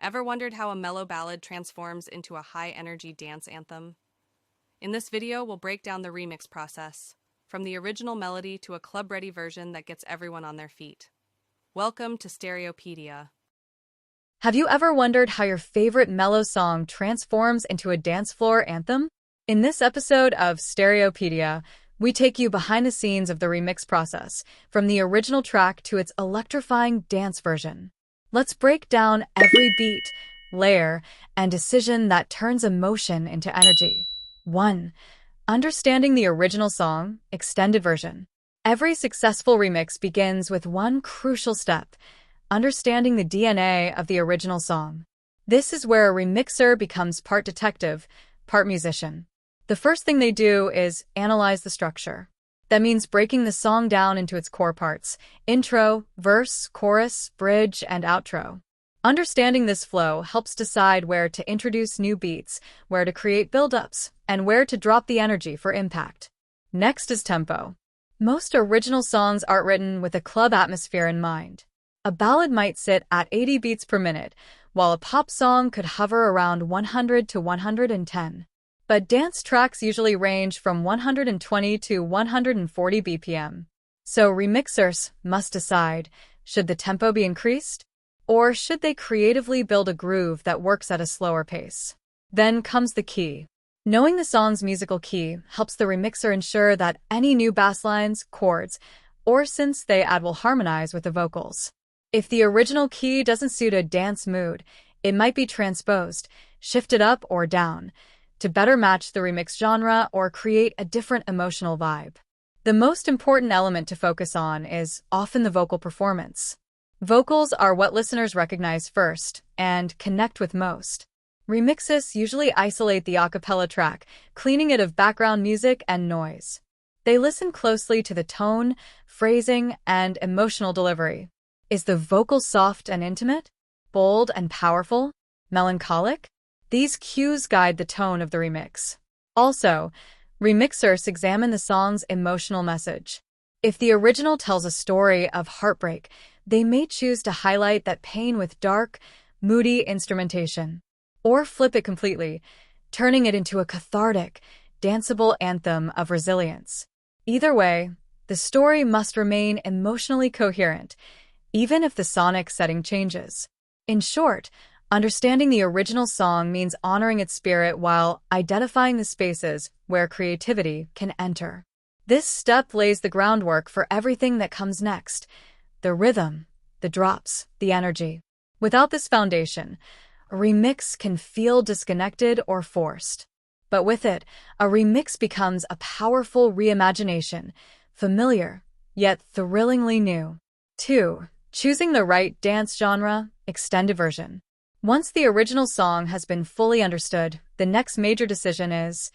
Ever wondered how a mellow ballad transforms into a high-energy dance anthem? In this video, we'll break down the remix process, from the original melody to a club-ready version that gets everyone on their feet. Welcome to Pedia. Have you ever wondered how your favorite mellow song transforms into a dance floor anthem? In this episode of Pedia, we take you behind the scenes of the remix process, from the original track to its electrifying dance version. Let's break down every beat, layer, and decision that turns emotion into energy. 1. Understanding the original song, extended version. Every successful remix begins with one crucial step: understanding the DNA of the original song. This is where a remixer becomes part detective, part musician. The first thing they do is analyze the structure. That means breaking the song down into its core parts: intro, verse, chorus, bridge, and outro. Understanding this flow helps decide where to introduce new beats, where to create build-ups, and where to drop the energy for impact. Next is tempo. Most original songs aren't written with a club atmosphere in mind. A ballad might sit at 80 beats per minute, while a pop song could hover around 100 to 110. But dance tracks usually range from 120 to 140 BPM. So remixers must decide, should the tempo be increased? Or should they creatively build a groove that works at a slower pace? Then comes the key. Knowing the song's musical key helps the remixer ensure that any new bass lines, chords, or synths they add will harmonize with the vocals. If the original key doesn't suit a dance mood, it might be transposed, shifted up or down, to better match the remix genre or create a different emotional vibe. The most important element to focus on is often the vocal performance. Vocals are what listeners recognize first and connect with most. Remixes usually isolate the a cappella track, cleaning it of background music and noise. They listen closely to the tone, phrasing, and emotional delivery. Is the vocal soft and intimate? Bold and powerful? Melancholic? These cues guide the tone of the remix. Also, remixers examine the song's emotional message. If the original tells a story of heartbreak, they may choose to highlight that pain with dark, moody instrumentation. Or flip it completely, turning it into a cathartic, danceable anthem of resilience. Either way, the story must remain emotionally coherent, even if the sonic setting changes. In short, understanding the original song means honoring its spirit while identifying the spaces where creativity can enter. This step lays the groundwork for everything that comes next: the rhythm, the drops, the energy. Without this foundation, a remix can feel disconnected or forced. But with it, a remix becomes a powerful reimagination, familiar, yet thrillingly new. 2. Choosing the right dance genre, extended version. Once the original song has been fully understood, the next major decision is,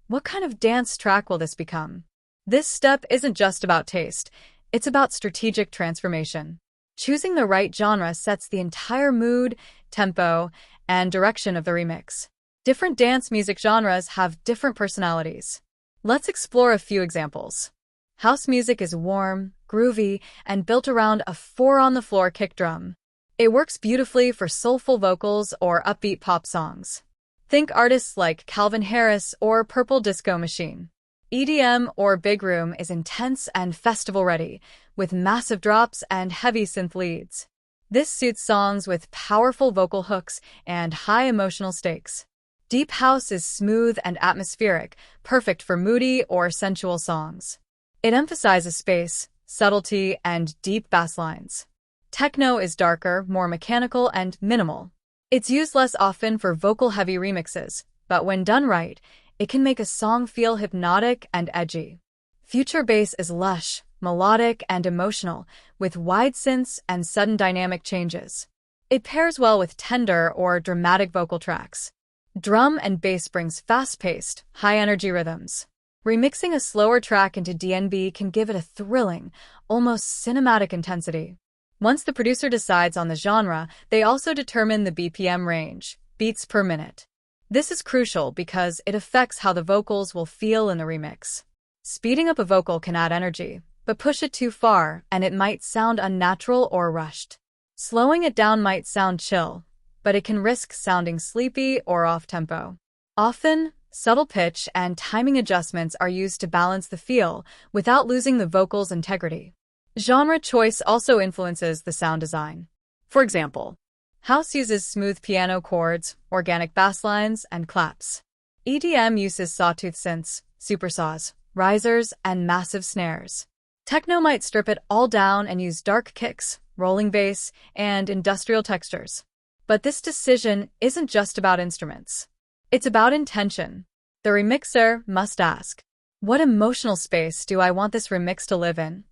what kind of dance track will this become? This step isn't just about taste, it's about strategic transformation. Choosing the right genre sets the entire mood, tempo, and direction of the remix. Different dance music genres have different personalities. Let's explore a few examples. House music is warm, groovy, and built around a four-on-the-floor kick drum. It works beautifully for soulful vocals or upbeat pop songs. Think artists like Calvin Harris or Purple Disco Machine. EDM or Big Room is intense and festival-ready, with massive drops and heavy synth leads. This suits songs with powerful vocal hooks and high emotional stakes. Deep House is smooth and atmospheric, perfect for moody or sensual songs. It emphasizes space, subtlety, and deep bass lines. Techno is darker, more mechanical, and minimal. It's used less often for vocal-heavy remixes, but when done right, it can make a song feel hypnotic and edgy. Future bass is lush, melodic, and emotional, with wide synths and sudden dynamic changes. It pairs well with tender or dramatic vocal tracks. Drum and bass brings fast-paced, high-energy rhythms. Remixing a slower track into DnB can give it a thrilling, almost cinematic intensity. Once the producer decides on the genre, they also determine the BPM range, beats per minute. This is crucial because it affects how the vocals will feel in the remix. Speeding up a vocal can add energy, but push it too far and it might sound unnatural or rushed. Slowing it down might sound chill, but it can risk sounding sleepy or off-tempo. Often, subtle pitch and timing adjustments are used to balance the feel without losing the vocal's integrity. Genre choice also influences the sound design. For example, house uses smooth piano chords, organic bass lines, and claps. EDM uses sawtooth synths, supersaws, risers, and massive snares. Techno might strip it all down and use dark kicks, rolling bass, and industrial textures. But this decision isn't just about instruments. It's about intention. The remixer must ask, what emotional space do I want this remix to live in?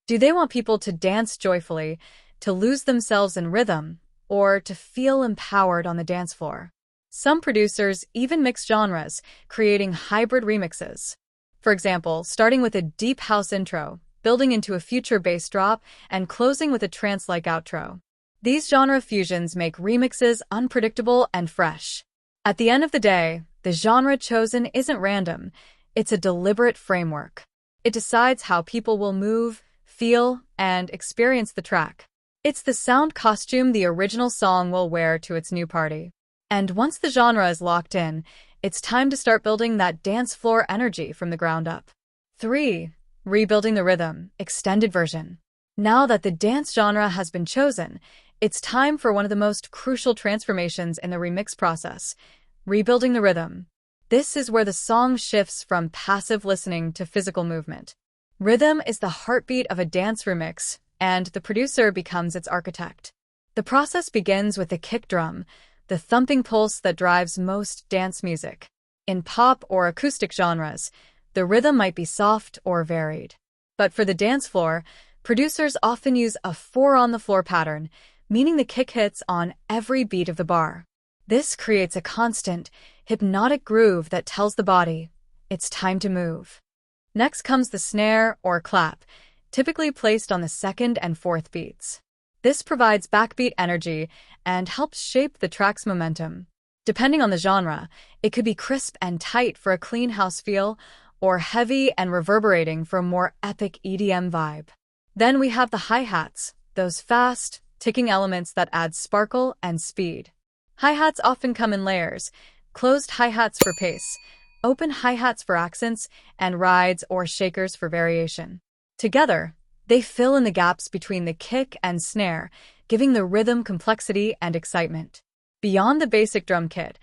Do they want people to dance joyfully, to lose themselves in rhythm, or to feel empowered on the dance floor? Some producers even mix genres, creating hybrid remixes. For example, starting with a deep house intro, building into a future bass drop, and closing with a trance-like outro. These genre fusions make remixes unpredictable and fresh. At the end of the day, the genre chosen isn't random. It's a deliberate framework. It decides how people will move, feel, and experience the track. It's the sound costume the original song will wear to its new party. And once the genre is locked in, it's time to start building that dance floor energy from the ground up. 3. Rebuilding the rhythm, extended version. Now that the dance genre has been chosen, it's time for one of the most crucial transformations in the remix process, rebuilding the rhythm. This is where the song shifts from passive listening to physical movement. Rhythm is the heartbeat of a dance remix, and the producer becomes its architect. The process begins with the kick drum, the thumping pulse that drives most dance music. In pop or acoustic genres, the rhythm might be soft or varied. But for the dance floor, producers often use a four-on-the-floor pattern, meaning the kick hits on every beat of the bar. This creates a constant, hypnotic groove that tells the body, it's time to move. Next comes the snare or clap, typically placed on the second and fourth beats. This provides backbeat energy and helps shape the track's momentum. Depending on the genre, it could be crisp and tight for a clean house feel, or heavy and reverberating for a more epic EDM vibe. Then we have the hi-hats, those fast, ticking elements that add sparkle and speed. Hi-hats often come in layers, closed hi-hats for pace, open hi-hats for accents, and rides or shakers for variation. Together, they fill in the gaps between the kick and snare, giving the rhythm complexity and excitement. Beyond the basic drum kit,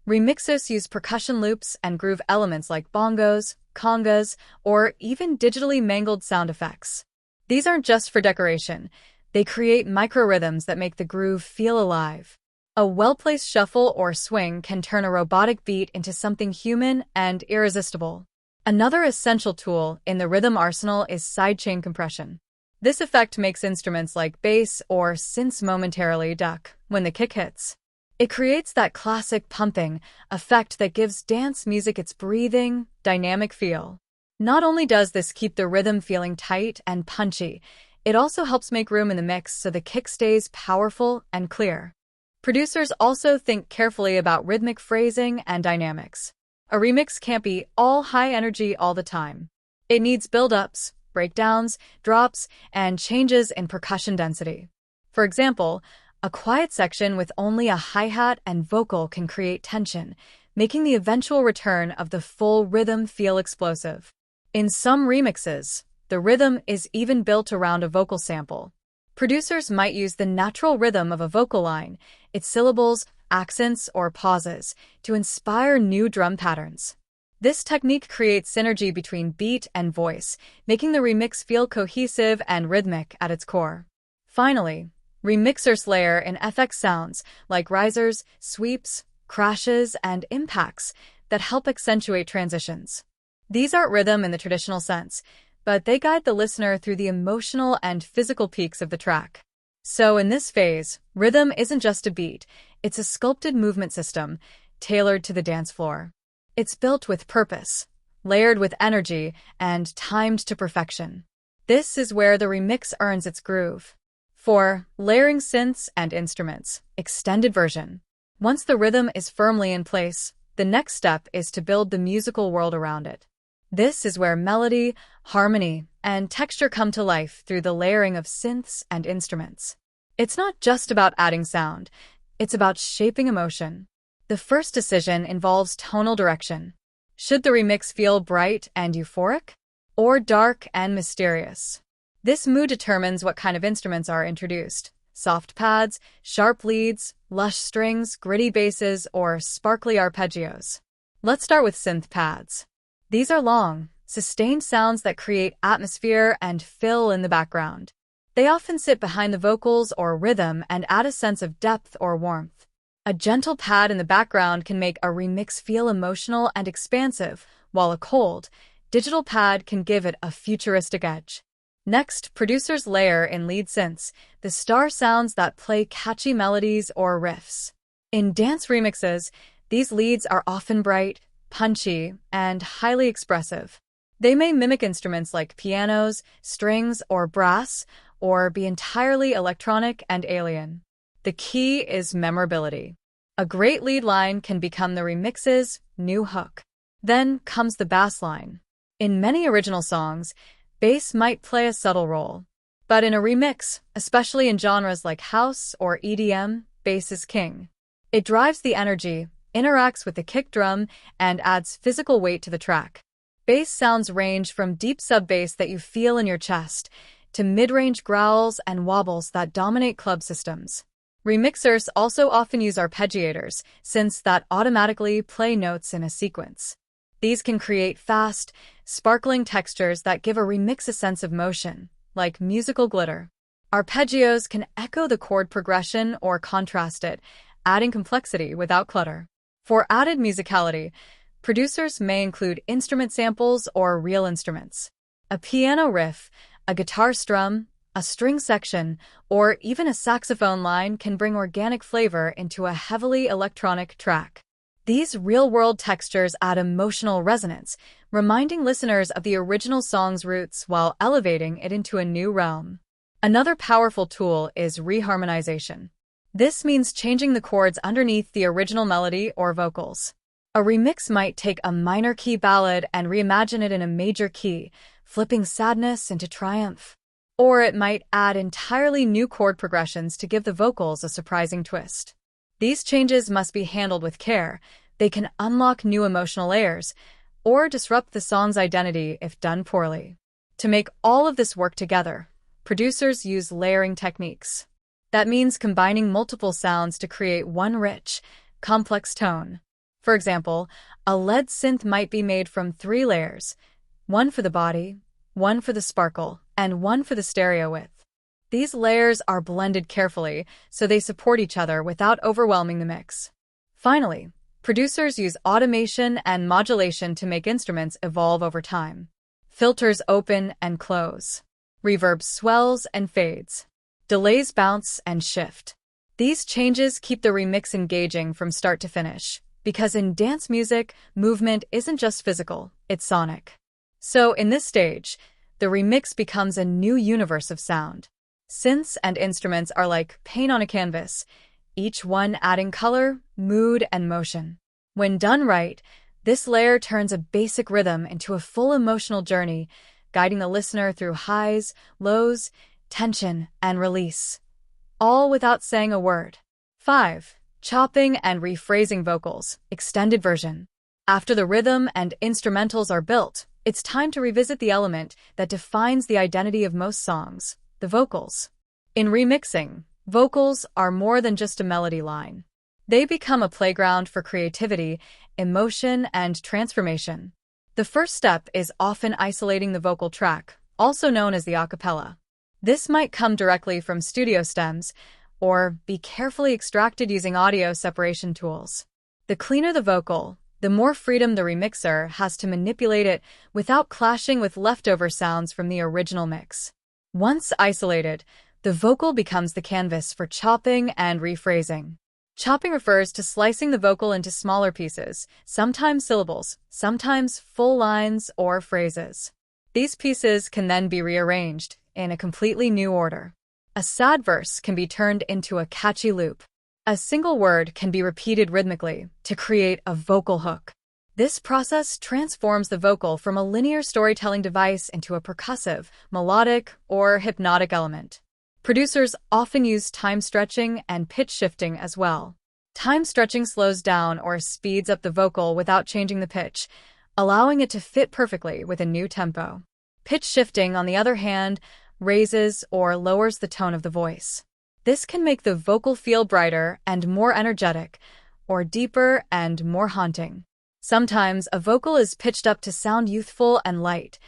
remixers use percussion loops and groove elements like bongos, congas, or even digitally mangled sound effects. These aren't just for decoration. They create micro-rhythms that make the groove feel alive. A well-placed shuffle or swing can turn a robotic beat into something human and irresistible. Another essential tool in the rhythm arsenal is sidechain compression. This effect makes instruments like bass or synths momentarily duck when the kick hits. It creates that classic pumping effect that gives dance music its breathing, dynamic feel. Not only does this keep the rhythm feeling tight and punchy, it also helps make room in the mix so the kick stays powerful and clear. Producers also think carefully about rhythmic phrasing and dynamics. A remix can't be all high energy all the time. It needs build-ups, breakdowns, drops, and changes in percussion density. For example, a quiet section with only a hi-hat and vocal can create tension, making the eventual return of the full rhythm feel explosive. In some remixes, the rhythm is even built around a vocal sample. Producers might use the natural rhythm of a vocal line, its syllables, accents, or pauses, to inspire new drum patterns. This technique creates synergy between beat and voice, making the remix feel cohesive and rhythmic at its core. Finally, remixers layer in FX sounds like risers, sweeps, crashes, and impacts that help accentuate transitions. These aren't rhythm in the traditional sense, but they guide the listener through the emotional and physical peaks of the track. So in this phase, rhythm isn't just a beat, it's a sculpted movement system tailored to the dance floor. It's built with purpose, layered with energy, and timed to perfection. This is where the remix earns its groove. 4. Layering synths and instruments, extended version. Once the rhythm is firmly in place, the next step is to build the musical world around it. This is where melody, harmony, and texture come to life through the layering of synths and instruments. It's not just about adding sound. It's about shaping emotion. The first decision involves tonal direction. Should the remix feel bright and euphoric, or dark and mysterious? This mood determines what kind of instruments are introduced: soft pads, sharp leads, lush strings, gritty basses, or sparkly arpeggios. Let's start with synth pads. These are long, sustained sounds that create atmosphere and fill in the background. They often sit behind the vocals or rhythm and add a sense of depth or warmth. A gentle pad in the background can make a remix feel emotional and expansive, while a cold, digital pad can give it a futuristic edge. Next, producers layer in lead synths, the star sounds that play catchy melodies or riffs. In dance remixes, these leads are often bright, punchy, and highly expressive. They may mimic instruments like pianos, strings, or brass, or be entirely electronic and alien. The key is memorability. A great lead line can become the remix's new hook. Then comes the bass line. In many original songs, bass might play a subtle role. But in a remix, especially in genres like house or EDM, bass is king. It drives the energy, interacts with the kick drum, and adds physical weight to the track. Bass sounds range from deep sub-bass that you feel in your chest to mid-range growls and wobbles that dominate club systems. Remixers also often use arpeggiators, since that automatically play notes in a sequence. These can create fast, sparkling textures that give a remix a sense of motion, like musical glitter. Arpeggios can echo the chord progression or contrast it, adding complexity without clutter. For added musicality, producers may include instrument samples or real instruments. A piano riff, a guitar strum, a string section, or even a saxophone line can bring organic flavor into a heavily electronic track. These real-world textures add emotional resonance, reminding listeners of the original song's roots while elevating it into a new realm. Another powerful tool is reharmonization. This means changing the chords underneath the original melody or vocals. A remix might take a minor key ballad and reimagine it in a major key, flipping sadness into triumph. Or it might add entirely new chord progressions to give the vocals a surprising twist. These changes must be handled with care. They can unlock new emotional layers, or disrupt the song's identity if done poorly. To make all of this work together, producers use layering techniques. That means combining multiple sounds to create one rich, complex tone. For example, a lead synth might be made from 3 layers, one for the body, one for the sparkle, and one for the stereo width. These layers are blended carefully so they support each other without overwhelming the mix. Finally, producers use automation and modulation to make instruments evolve over time. Filters open and close. Reverb swells and fades. Delays bounce and shift. These changes keep the remix engaging from start to finish, because in dance music, movement isn't just physical, it's sonic. So in this stage, the remix becomes a new universe of sound. Synths and instruments are like paint on a canvas, each one adding color, mood, and motion. When done right, this layer turns a basic rhythm into a full emotional journey, guiding the listener through highs, lows, tension, and release, all without saying a word. 5. Chopping and rephrasing vocals, extended version. After the rhythm and instrumentals are built, it's time to revisit the element that defines the identity of most songs, the vocals. In remixing, vocals are more than just a melody line. They become a playground for creativity, emotion, and transformation. The first step is often isolating the vocal track, also known as the a cappella. This might come directly from studio stems, or be carefully extracted using audio separation tools. The cleaner the vocal, the more freedom the remixer has to manipulate it without clashing with leftover sounds from the original mix. Once isolated, the vocal becomes the canvas for chopping and rephrasing. Chopping refers to slicing the vocal into smaller pieces, sometimes syllables, sometimes full lines or phrases. These pieces can then be rearranged in a completely new order. A sad verse can be turned into a catchy loop. A single word can be repeated rhythmically to create a vocal hook. This process transforms the vocal from a linear storytelling device into a percussive, melodic, or hypnotic element. Producers often use time stretching and pitch shifting as well. Time stretching slows down or speeds up the vocal without changing the pitch, allowing it to fit perfectly with a new tempo. Pitch shifting, on the other hand, raises or lowers the tone of the voice. This can make the vocal feel brighter and more energetic, or deeper and more haunting. Sometimes a vocal is pitched up to sound youthful and light.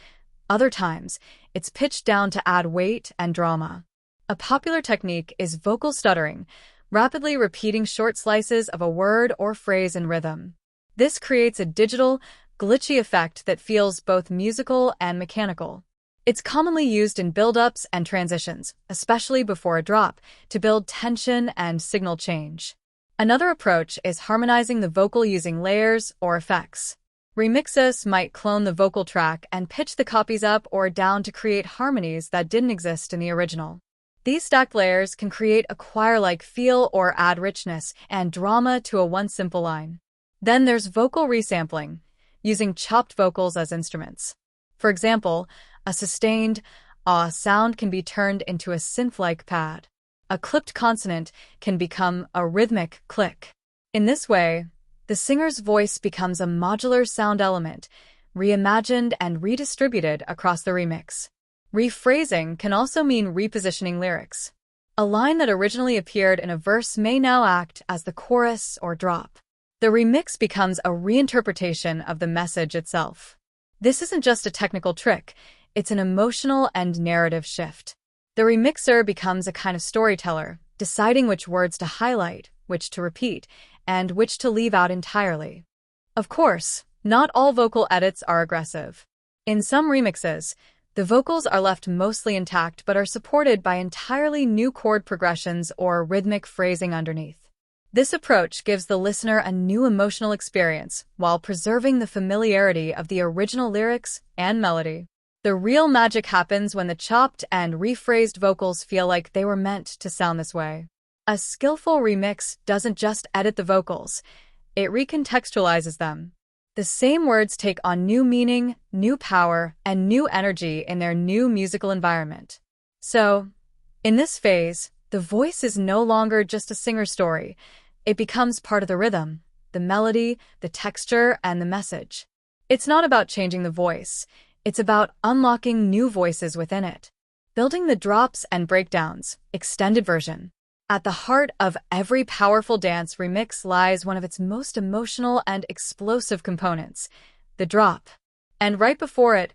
Other times, it's pitched down to add weight and drama. A popular technique is vocal stuttering, rapidly repeating short slices of a word or phrase in rhythm. This creates a digital, glitchy effect that feels both musical and mechanical. It's commonly used in build-ups and transitions, especially before a drop, to build tension and signal change. Another approach is harmonizing the vocal using layers or effects. Remixers might clone the vocal track and pitch the copies up or down to create harmonies that didn't exist in the original. These stacked layers can create a choir-like feel or add richness and drama to a once simple line. Then there's vocal resampling, using chopped vocals as instruments. For example, a sustained ah sound can be turned into a synth-like pad. A clipped consonant can become a rhythmic click. In this way, the singer's voice becomes a modular sound element, reimagined and redistributed across the remix. Rephrasing can also mean repositioning lyrics. A line that originally appeared in a verse may now act as the chorus or drop. The remix becomes a reinterpretation of the message itself. This isn't just a technical trick, it's an emotional and narrative shift. The remixer becomes a kind of storyteller, deciding which words to highlight, which to repeat, and which to leave out entirely. Of course, not all vocal edits are aggressive. In some remixes, the vocals are left mostly intact but are supported by entirely new chord progressions or rhythmic phrasing underneath. This approach gives the listener a new emotional experience while preserving the familiarity of the original lyrics and melody. The real magic happens when the chopped and rephrased vocals feel like they were meant to sound this way. A skillful remix doesn't just edit the vocals, it recontextualizes them. The same words take on new meaning, new power, and new energy in their new musical environment. So, in this phase, the voice is no longer just a singer story. It becomes part of the rhythm, the melody, the texture, and the message. It's not about changing the voice. It's about unlocking new voices within it. Building the drops and breakdowns, extended version. At the heart of every powerful dance remix lies one of its most emotional and explosive components, the drop. And right before it,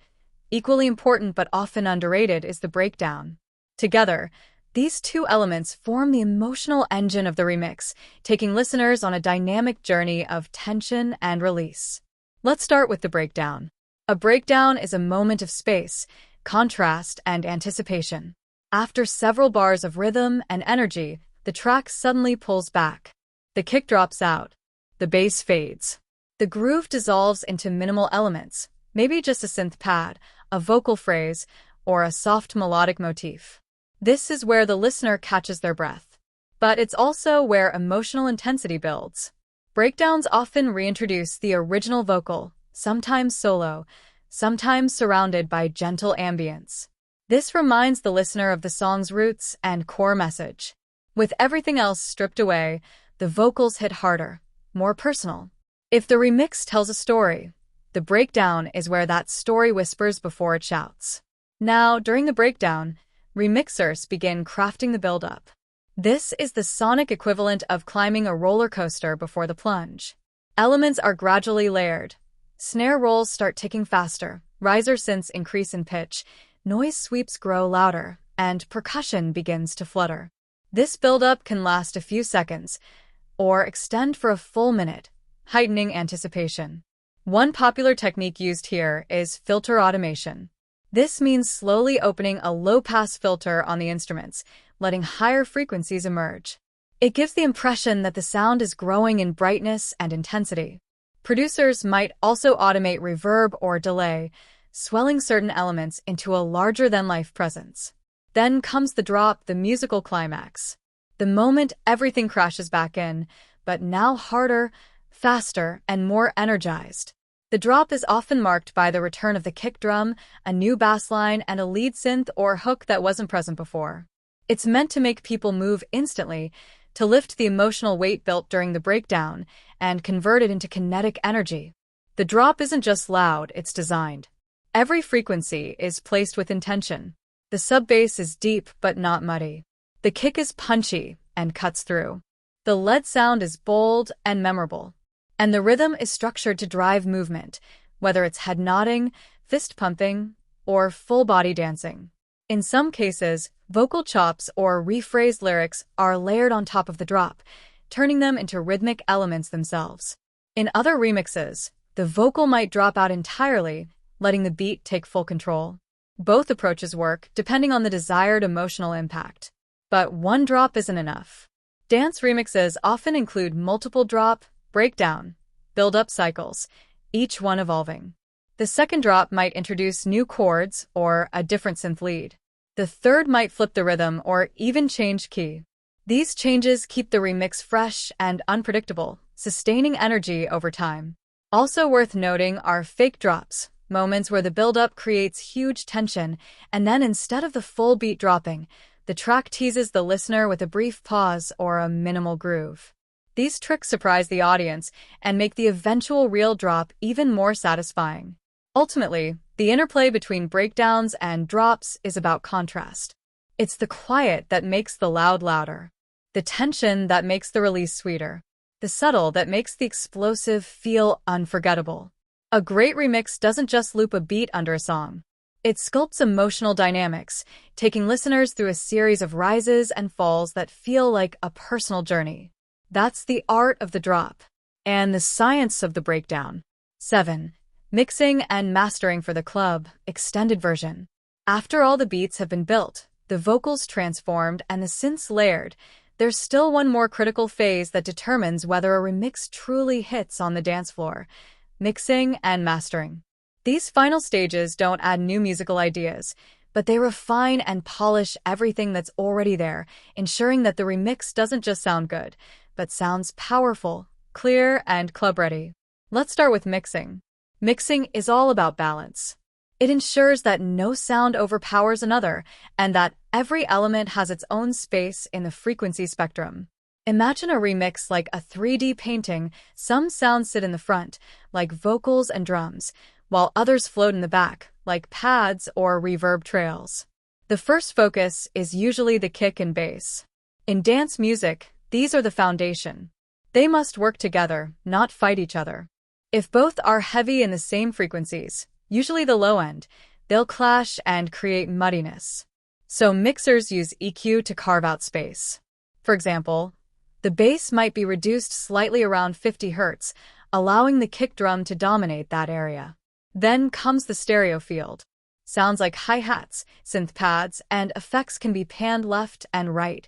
equally important but often underrated, is the breakdown. Together, these two elements form the emotional engine of the remix, taking listeners on a dynamic journey of tension and release. Let's start with the breakdown. A breakdown is a moment of space, contrast, and anticipation. After several bars of rhythm and energy, the track suddenly pulls back. The kick drops out. The bass fades. The groove dissolves into minimal elements, maybe just a synth pad, a vocal phrase, or a soft melodic motif. This is where the listener catches their breath. But it's also where emotional intensity builds. Breakdowns often reintroduce the original vocal, sometimes solo, sometimes surrounded by gentle ambience. This reminds the listener of the song's roots and core message. With everything else stripped away, the vocals hit harder, more personal. If the remix tells a story, the breakdown is where that story whispers before it shouts. Now, during the breakdown, remixers begin crafting the build-up. This is the sonic equivalent of climbing a roller coaster before the plunge. Elements are gradually layered. Snare rolls start ticking faster, riser synths increase in pitch, noise sweeps grow louder, and percussion begins to flutter. This build-up can last a few seconds, or extend for a full minute, heightening anticipation. One popular technique used here is filter automation. This means slowly opening a low-pass filter on the instruments, letting higher frequencies emerge. It gives the impression that the sound is growing in brightness and intensity. Producers might also automate reverb or delay, swelling certain elements into a larger-than-life presence. Then comes the drop, the musical climax. The moment everything crashes back in, but now harder, faster, and more energized. The drop is often marked by the return of the kick drum, a new bass line, and a lead synth or hook that wasn't present before. It's meant to make people move instantly, to lift the emotional weight built during the breakdown and convert it into kinetic energy. The drop isn't just loud, it's designed. Every frequency is placed with intention. The sub-bass is deep but not muddy. The kick is punchy and cuts through. The lead sound is bold and memorable. And the rhythm is structured to drive movement, whether it's head nodding, fist pumping, or full body dancing. In some cases, vocal chops or rephrased lyrics are layered on top of the drop, turning them into rhythmic elements themselves. In other remixes, the vocal might drop out entirely, letting the beat take full control. Both approaches work, depending on the desired emotional impact. But one drop isn't enough. Dance remixes often include multiple drop, breakdown, build-up cycles, each one evolving. The second drop might introduce new chords or a different synth lead. The third might flip the rhythm or even change key. These changes keep the remix fresh and unpredictable, sustaining energy over time. Also worth noting are fake drops, moments where the build-up creates huge tension, and then instead of the full beat dropping, the track teases the listener with a brief pause or a minimal groove. These tricks surprise the audience and make the eventual real drop even more satisfying. Ultimately, the interplay between breakdowns and drops is about contrast. It's the quiet that makes the loud louder, the tension that makes the release sweeter, the subtle that makes the explosive feel unforgettable. A great remix doesn't just loop a beat under a song. It sculpts emotional dynamics, taking listeners through a series of rises and falls that feel like a personal journey. That's the art of the drop and the science of the breakdown. 7. Mixing and mastering for the club, extended version. After all the beats have been built, the vocals transformed, and the synths layered, there's still one more critical phase that determines whether a remix truly hits on the dance floor: mixing and mastering. These final stages don't add new musical ideas, but they refine and polish everything that's already there, ensuring that the remix doesn't just sound good, but sounds powerful, clear, and club-ready. Let's start with mixing. Mixing is all about balance. It ensures that no sound overpowers another, and that every element has its own space in the frequency spectrum. Imagine a remix like a 3D painting. Some sounds sit in the front, like vocals and drums, while others float in the back, like pads or reverb trails. The first focus is usually the kick and bass. In dance music, these are the foundation. They must work together, not fight each other. If both are heavy in the same frequencies, usually the low end, they'll clash and create muddiness. So mixers use EQ to carve out space. For example, the bass might be reduced slightly around 50 Hz, allowing the kick drum to dominate that area. Then comes the stereo field. Sounds like hi-hats, synth pads, and effects can be panned left and right,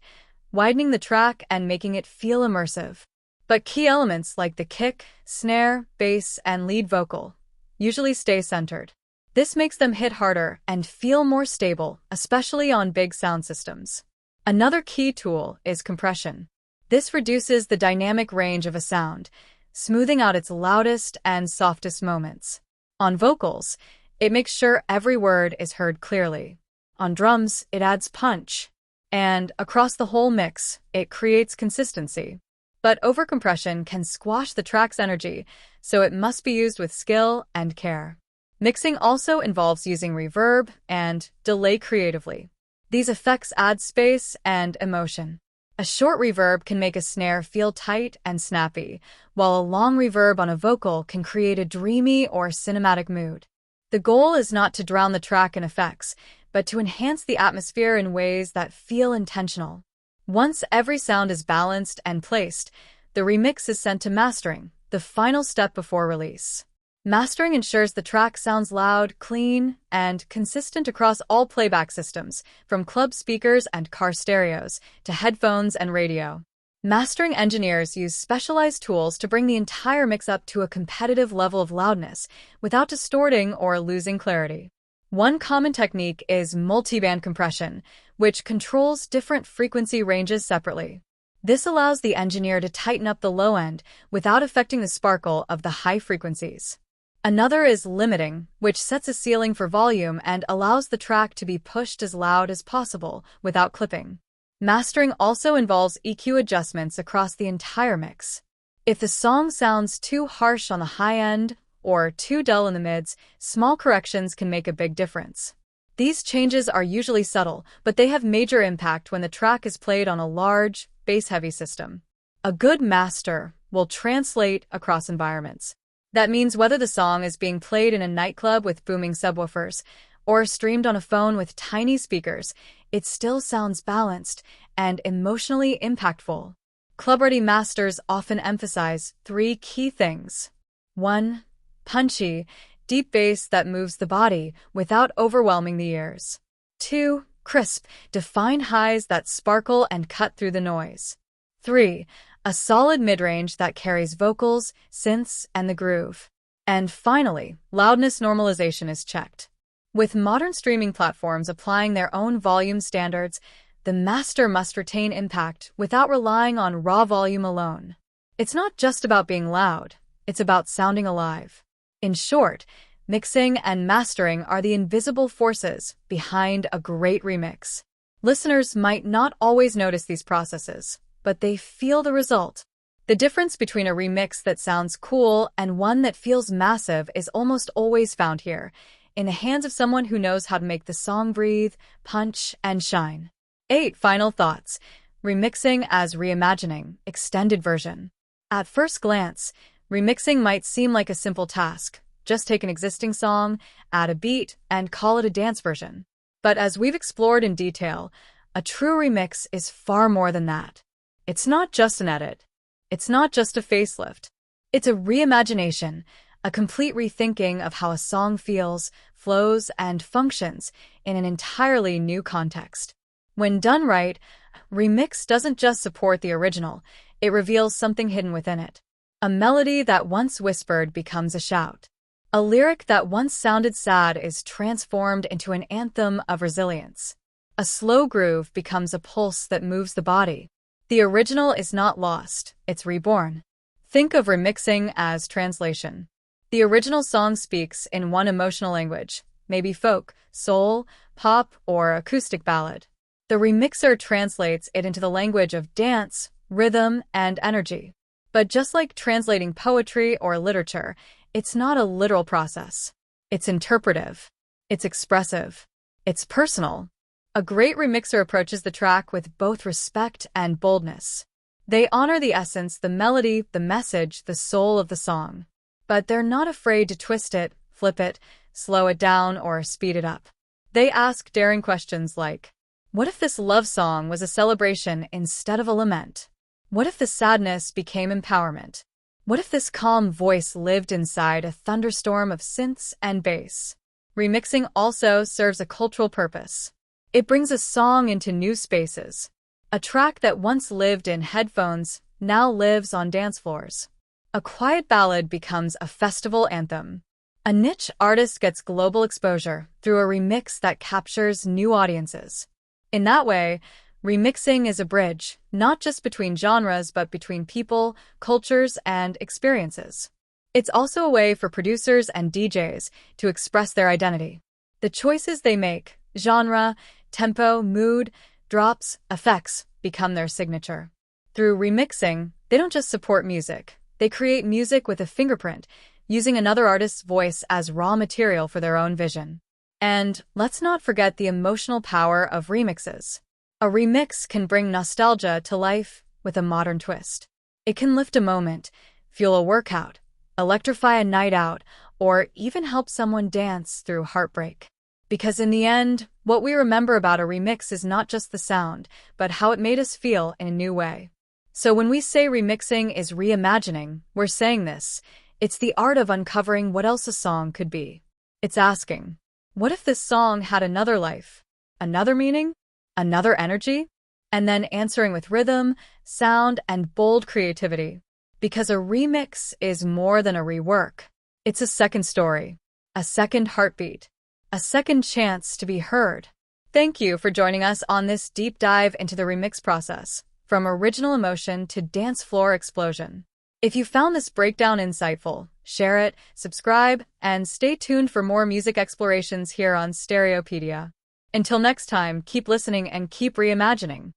widening the track and making it feel immersive. But key elements like the kick, snare, bass, and lead vocal usually stay centered. This makes them hit harder and feel more stable, especially on big sound systems. Another key tool is compression. This reduces the dynamic range of a sound, smoothing out its loudest and softest moments. On vocals, it makes sure every word is heard clearly. On drums, it adds punch. And across the whole mix, it creates consistency. But overcompression can squash the track's energy, so it must be used with skill and care. Mixing also involves using reverb and delay creatively. These effects add space and emotion. A short reverb can make a snare feel tight and snappy, while a long reverb on a vocal can create a dreamy or cinematic mood. The goal is not to drown the track in effects, but to enhance the atmosphere in ways that feel intentional. Once every sound is balanced and placed, the remix is sent to mastering, the final step before release. Mastering ensures the track sounds loud, clean, and consistent across all playback systems, from club speakers and car stereos to headphones and radio. Mastering engineers use specialized tools to bring the entire mix up to a competitive level of loudness without distorting or losing clarity. One common technique is multiband compression, which controls different frequency ranges separately. This allows the engineer to tighten up the low end without affecting the sparkle of the high frequencies. Another is limiting, which sets a ceiling for volume and allows the track to be pushed as loud as possible without clipping. Mastering also involves EQ adjustments across the entire mix. If the song sounds too harsh on the high end or too dull in the mids, small corrections can make a big difference. These changes are usually subtle, but they have major impact when the track is played on a large, bass-heavy system. A good master will translate across environments. That means whether the song is being played in a nightclub with booming subwoofers or streamed on a phone with tiny speakers, it still sounds balanced and emotionally impactful. Club-ready masters often emphasize 3 key things. 1. Punchy, deep bass that moves the body without overwhelming the ears. 2. Crisp, defined highs that sparkle and cut through the noise. 3. A solid mid-range that carries vocals, synths, and the groove. And finally, loudness normalization is checked. With modern streaming platforms applying their own volume standards, the master must retain impact without relying on raw volume alone. It's not just about being loud, it's about sounding alive. In short, mixing and mastering are the invisible forces behind a great remix. Listeners might not always notice these processes, but they feel the result. The difference between a remix that sounds cool and one that feels massive is almost always found here, in the hands of someone who knows how to make the song breathe, punch, and shine. 8. Final thoughts. Remixing as reimagining, extended version. At first glance, remixing might seem like a simple task. Just take an existing song, add a beat, and call it a dance version. But as we've explored in detail, a true remix is far more than that. It's not just an edit. It's not just a facelift. It's a reimagination, a complete rethinking of how a song feels, flows, and functions in an entirely new context. When done right, remix doesn't just support the original, it reveals something hidden within it. A melody that once whispered becomes a shout. A lyric that once sounded sad is transformed into an anthem of resilience. A slow groove becomes a pulse that moves the body. The original is not lost, it's reborn. Think of remixing as translation. The original song speaks in one emotional language, maybe folk, soul, pop, or acoustic ballad. The remixer translates it into the language of dance, rhythm, and energy. But just like translating poetry or literature, it's not a literal process. It's interpretive. It's expressive. It's personal. A great remixer approaches the track with both respect and boldness. They honor the essence, the melody, the message, the soul of the song. But they're not afraid to twist it, flip it, slow it down, or speed it up. They ask daring questions like, what if this love song was a celebration instead of a lament? What if the sadness became empowerment? What if this calm voice lived inside a thunderstorm of synths and bass? Remixing also serves a cultural purpose. It brings a song into new spaces. A track that once lived in headphones now lives on dance floors. A quiet ballad becomes a festival anthem. A niche artist gets global exposure through a remix that captures new audiences. In that way, remixing is a bridge, not just between genres but between people, cultures, and experiences. It's also a way for producers and DJs to express their identity. The choices they make, genre, tempo, mood, drops, effects, become their signature. Through remixing, they don't just support music. They create music with a fingerprint, using another artist's voice as raw material for their own vision. And let's not forget the emotional power of remixes. A remix can bring nostalgia to life with a modern twist. It can lift a moment, fuel a workout, electrify a night out, or even help someone dance through heartbreak. Because in the end, what we remember about a remix is not just the sound, but how it made us feel in a new way. So when we say remixing is reimagining, we're saying this. It's the art of uncovering what else a song could be. It's asking, what if this song had another life, another meaning, another energy? And then answering with rhythm, sound, and bold creativity. Because a remix is more than a rework. It's a second story, a second heartbeat, a second chance to be heard. Thank you for joining us on this deep dive into the remix process, from original emotion to dance floor explosion. If you found this breakdown insightful, share it, subscribe, and stay tuned for more music explorations here on Pedia. Until next time, keep listening and keep reimagining.